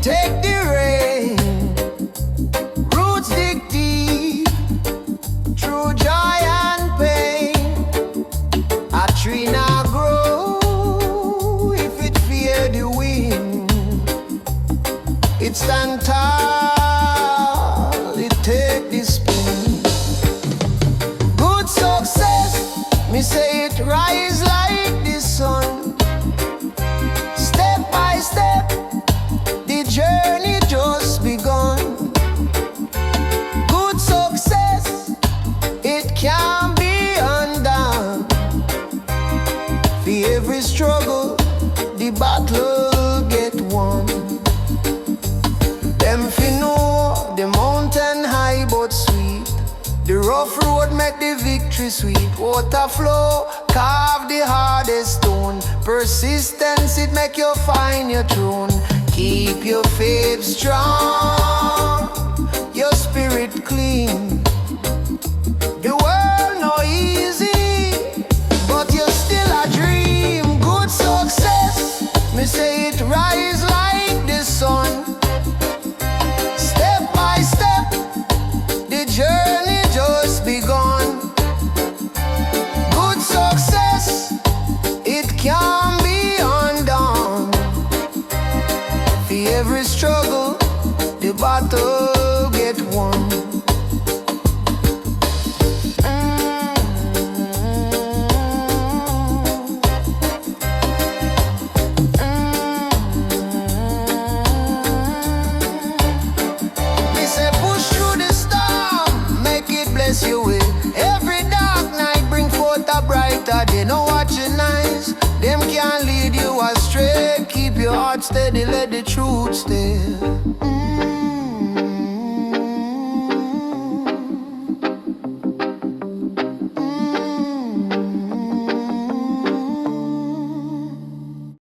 take the rain. Roots dig deep through joy and pain. A tree now grow if it fear the wind. It stand tall, it take the spin. Good success, me say it rise like the sun. Step by step, the journey just begun. Good success, it can be undone. For every struggle, the battle get won. Them fi know the mountain high but sweet. The rough road make the victory sweet. Water flow, carve the hardest stone. Persistence, it make you find your throne. Keep your faith strong, your spirit clean. The world no easy, but you still a dream. Good success, me say it rise like the sun. Step by step, the journey just begun. Good success, it can be undone. For every struggle, the battle get won. Me say push through the storm, make it bless you with. Every dark night bring forth a brighter day. No watch your eyes, them can't lead you astray. Keep your heart steady, let the truth stay.